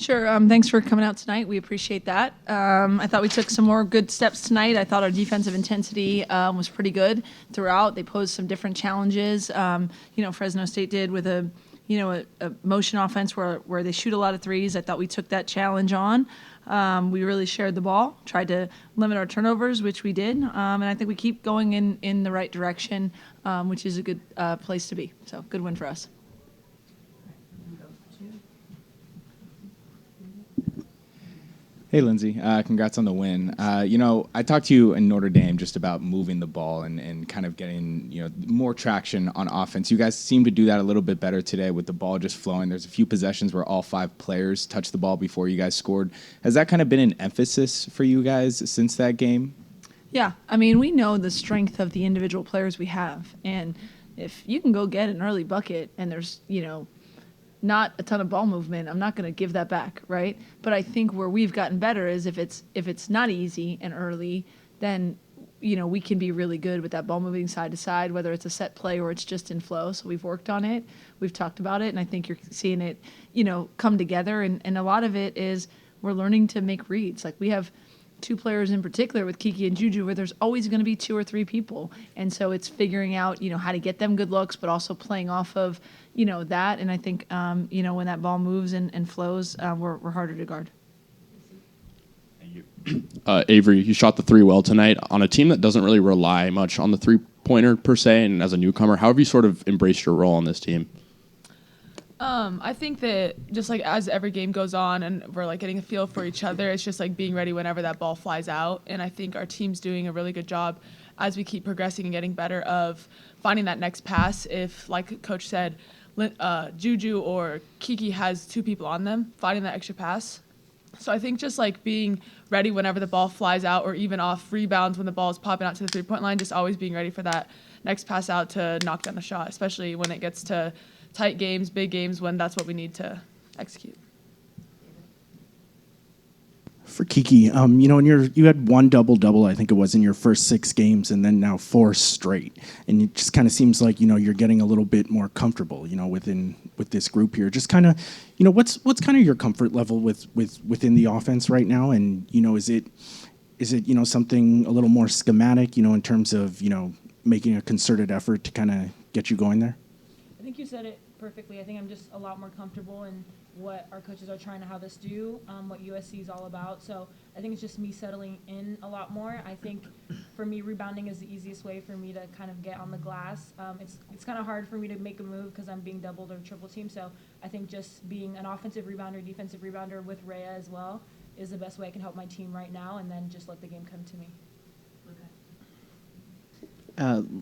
Sure. Thanks for coming out tonight. We appreciate that. I thought we took some more good steps tonight. I thought our defensive intensity was pretty good throughout. They posed some different challenges. Fresno State did with a motion offense where they shoot a lot of threes. I thought we took that challenge on. We really shared the ball, tried to limit our turnovers, which we did. And I think we keep going in the right direction, which is a good place to be. So good win for us. Hey, Lindsay. Congrats on the win. I talked to you in Notre Dame just about moving the ball and kind of getting more traction on offense. You guys seem to do that a little bit better today with the ball just flowing. There's a few possessions where all 5 players touched the ball before you guys scored. Has that kind of been an emphasis for you guys since that game? Yeah. I mean, we know the strength of the individual players we have. And if you can go get an early bucket and there's, not a ton of ball movement, I'm not going to give that back, right? But I think where we've gotten better is if it's not easy and early, then we can be really good with that ball moving side to side, whether it's a set play or it's just in flow. So we've worked on it, we've talked about it, and I think you're seeing it, come together. And a lot of it is we're learning to make reads. Like we have 2 players in particular with Kiki and Juju where there's always going to be 2 or 3 people. And so it's figuring out, how to get them good looks, but also playing off of, that. And I think, when that ball moves and flows, we're harder to guard. Thank you. Avery, you shot the 3 well tonight on a team that doesn't really rely much on the 3-pointer per se. And as a newcomer, how have you sort of embraced your role on this team? I think that just like as every game goes on and we're like getting a feel for each other, it's just like being ready whenever that ball flies out. And I think our team's doing a really good job as we keep progressing and getting better of finding that next pass. If, like Coach said, Juju or Kiki has 2 people on them, finding that extra pass. So I think just like being ready whenever the ball flies out or even off rebounds when the ball is popping out to the 3-point line, just always being ready for that next pass out to knock down a shot, especially when it gets to tight games, big games, when that's what we need to execute. For Kiki, you had 1 double-double, I think it was, in your first 6 games, and then now 4 straight. And it just kind of seems like, you're getting a little bit more comfortable, with this group here. Just kind of, what's kind of your comfort level within the offense right now? And, is it something a little more schematic, in terms of, making a concerted effort to kind of get you going there? I think you said it perfectly. I think I'm just a lot more comfortable in what our coaches are trying to have us do, what USC is all about. So I think it's just me settling in a lot more. I think for me, rebounding is the easiest way for me to kind of get on the glass. It's kind of hard for me to make a move because I'm being doubled or triple teamed. So I think just being an offensive rebounder, defensive rebounder with Rhea as well is the best way I can help my team right now, and then just let the game come to me.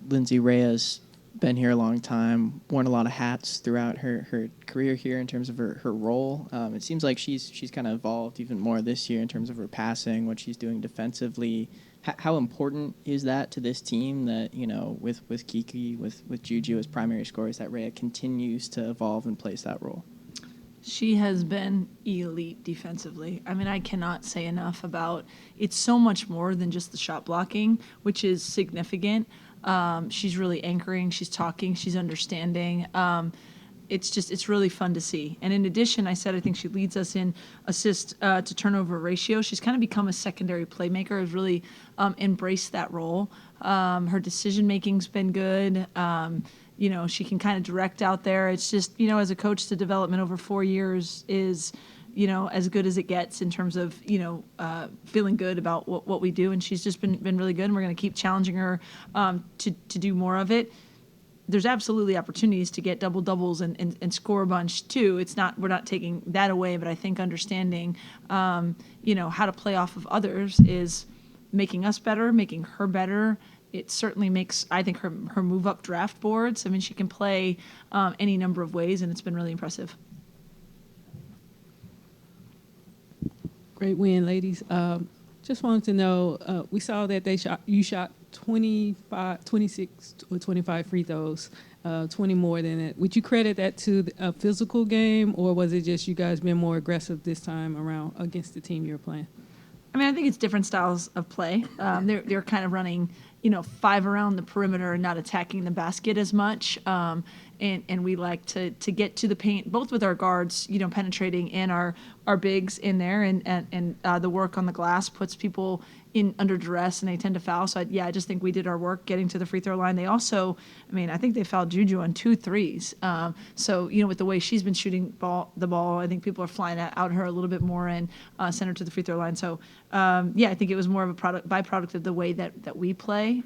Lindsay, Rhea's been here a long time, worn a lot of hats throughout her career here in terms of her role. It seems like she's kind of evolved even more this year in terms of her passing, what she's doing defensively. How important is that to this team that, with Kiki, with Juju as primary scorers, that Rhea continues to evolve and plays that role? She has been elite defensively. I mean, I cannot say enough about it's so much more than just the shot blocking, which is significant. She's really anchoring, she's talking, she's understanding. It's really fun to see. And in addition, I think she leads us in assist to turnover ratio. She's kind of become a secondary playmaker, has really embraced that role. Her decision-making's been good. She can kind of direct out there. It's just, as a coach, the development over 4 years is, as good as it gets in terms of, feeling good about what we do. And she's just been really good, and we're going to keep challenging her to do more of it. There's absolutely opportunities to get double-doubles and score a bunch, too. We're not taking that away, but I think understanding, how to play off of others is making us better, making her better. It certainly makes, I think, her move up draft boards. I mean, she can play any number of ways, and it's been really impressive. Great win, ladies. Just wanted to know, we saw that you shot 26 or 25 free throws, 20 more than it. Would you credit that to a physical game, or was it just you guys being more aggressive this time around against the team you were playing? I mean, I think it's different styles of play. They're kind of running, 5 around the perimeter and not attacking the basket as much. and we like to get to the paint, both with our guards, penetrating, and our bigs in there, and the work on the glass puts people in under duress, and they tend to foul. So I just think we did our work getting to the free throw line. They also, I think they fouled Juju on 2 threes. So with the way she's been shooting the ball, I think people are flying out her a little bit more and send her to the free throw line. So I think it was more of a byproduct of the way that we play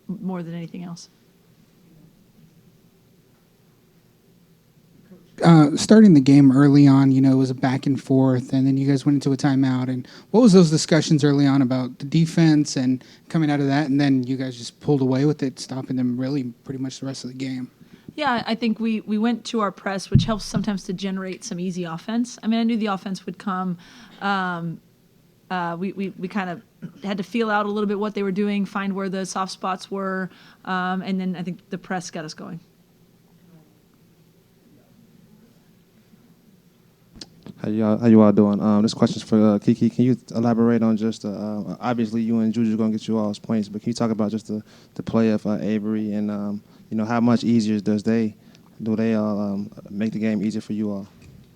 more than anything else. Starting the game early on, it was a back and forth, and then you guys went into a timeout. And what was those discussions early on about the defense and coming out of that? And then you guys just pulled away with it, stopping them really pretty much the rest of the game. Yeah, I think we went to our press, which helps sometimes to generate some easy offense. I knew the offense would come. We kind of had to feel out a little bit what they were doing, find where the soft spots were, and then I think the press got us going. How you all doing? This question's for Kiki. Can you elaborate on just obviously you and Juju gonna get you all's points, but can you talk about just the play of Avery and how much easier do they make the game easier for you all?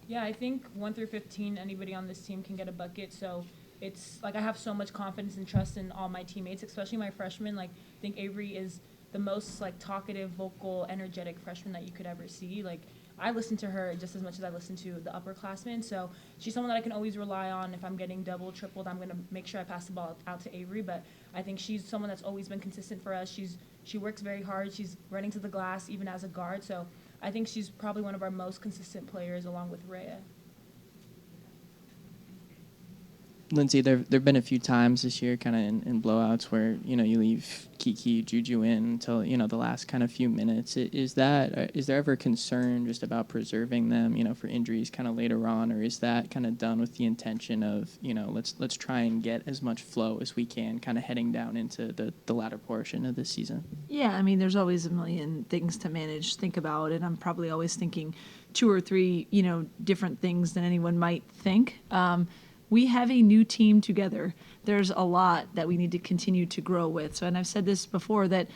Yeah, I think 1 through 15, anybody on this team can get a bucket. So it's like I have so much confidence and trust in all my teammates, especially my freshmen. Like I think Avery is the most talkative, vocal, energetic freshman that you could ever see. I listen to her just as much as I listen to the upperclassmen. So she's someone that I can always rely on. If I'm getting double, tripled, I'm going to make sure I pass the ball out to Avery. But I think she's someone that's always been consistent for us. She works very hard. She's running to the glass even as a guard. So I think she's probably one of our most consistent players along with Rhea. Lindsay, there've been a few times this year, kind of in blowouts, where you leave Kiki, Juju in until the last kind of few minutes. Is there ever concern just about preserving them, for injuries kind of later on, or is that kind of done with the intention of let's try and get as much flow as we can, kind of heading down into the latter portion of this season? Yeah, there's always a million things to think about, and I'm probably always thinking 2 or 3 different things than anyone might think. We have a new team together. There's a lot that we need to continue to grow with. So, and I've said this before that,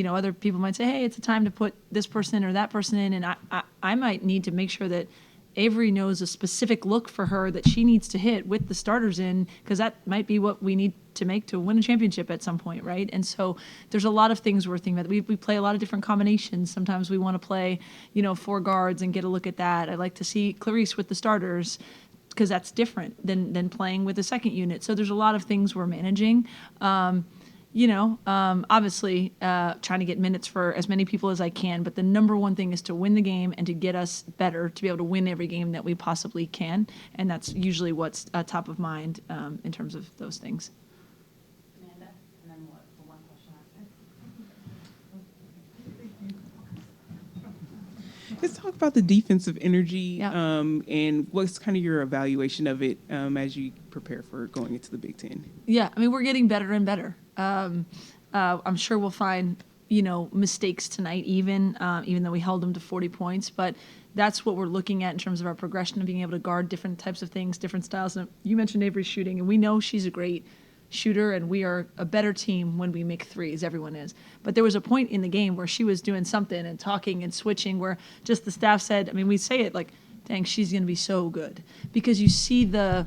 other people might say, hey, it's a time to put this person in or that person in. And I might need to make sure that Avery knows a specific look for her that she needs to hit with the starters in, because that might be what we need to make to win a championship at some point, right? And so there's a lot of things we're thinking about. We play a lot of different combinations. Sometimes we want to play, 4 guards and get a look at that. I like to see Clarice with the starters, because that's different than playing with a second unit. So there's a lot of things we're managing. Obviously trying to get minutes for as many people as I can, but the number one thing is to win the game and to get us better, to be able to win every game that we possibly can. And that's usually what's top of mind in terms of those things. Amanda, and then what, for one question after? Let's talk about the defensive energy, Yeah. And what's kind of your evaluation of it as you prepare for going into the Big Ten? Yeah, we're getting better and better. I'm sure we'll find, mistakes tonight, even though we held them to 40 points. But that's what we're looking at in terms of our progression of being able to guard different types of things, different styles. And you mentioned Avery's shooting, and we know she's a great shooter, and we are a better team when we make threes. Everyone is. But there was a point in the game where she was doing something and talking and switching where just the staff said, we say it like, dang, she's going to be so good. Because you see the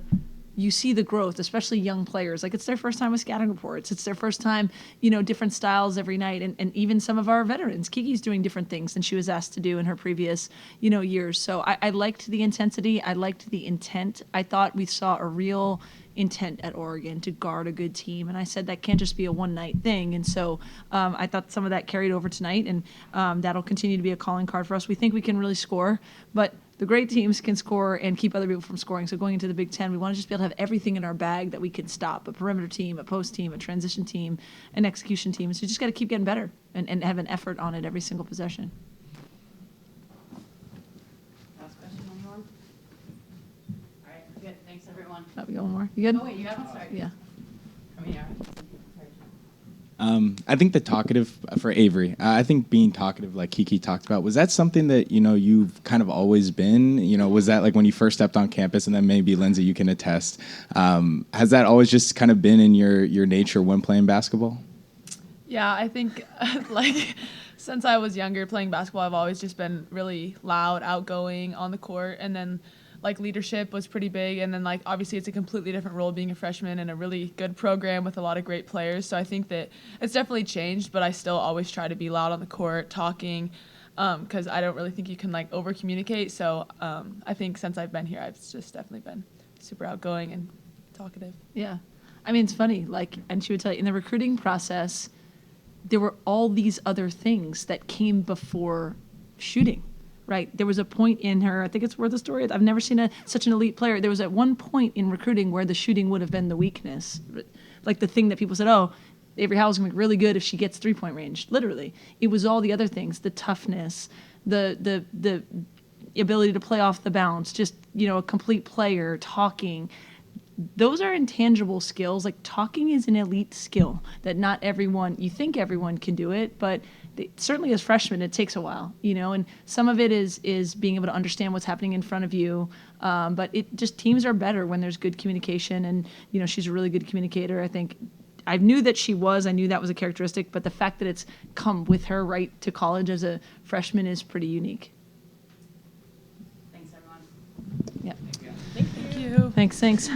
growth, especially young players. It's their first time with scouting reports. It's their first time, different styles every night. And even some of our veterans, Kiki's doing different things than she was asked to do in her previous, years. So I liked the intensity. I liked the intent. I thought we saw a real intent at Oregon to guard a good team. And I said that can't just be a one-night thing. And so I thought some of that carried over tonight, and that'll continue to be a calling card for us. We think we can really score, but the great teams can score and keep other people from scoring. So going into the Big Ten, we want to just be able to have everything in our bag that we can stop: a perimeter team, a post team, a transition team, an execution team. So you just got to keep getting better and have an effort on it every single possession. Last question, anyone? All right, good. Thanks, everyone. We got one more. You good? Oh, wait, you haven't started. Yeah. Yeah. I think the talkative for Avery. I think being talkative, like Kiki talked about, was that something that you've kind of always been? Was that like when you first stepped on campus, and then maybe Lindsay, you can attest. Has that always just kind of been in your nature when playing basketball? Yeah, I think Since I was younger playing basketball, I've always just been really loud, outgoing on the court, and then like leadership was pretty big, and then like obviously it's a completely different role being a freshman in a really good program with a lot of great players. So I think that it's definitely changed, but I still always try to be loud on the court, talking, because I don't really think you can like over communicate. So I think since I've been here, I've just definitely been super outgoing and talkative. Yeah. I mean, it's funny, like, and she would tell you in the recruiting process, there were all these other things that came before shooting, right? There was a point in her, I think it's worth a story. I've never seen such an elite player. There was at one point in recruiting where the shooting would have been the weakness, like the thing that people said, oh, Avery Howell's going to be really good if she gets 3-point range. Literally. It was all the other things, the toughness, the ability to play off the bounce, just, you know, a complete player, talking. Those are intangible skills. Like talking is an elite skill that not everyone, you think everyone can do it, but certainly as freshmen, it takes a while, you know, and some of it is being able to understand what's happening in front of you. But it just, teams are better when there's good communication, and, you know, she's a really good communicator. I think I knew that I knew that was a characteristic, but the fact that it's come with her right to college as a freshman is pretty unique. Thanks, everyone. Yeah. Thank you. Thanks.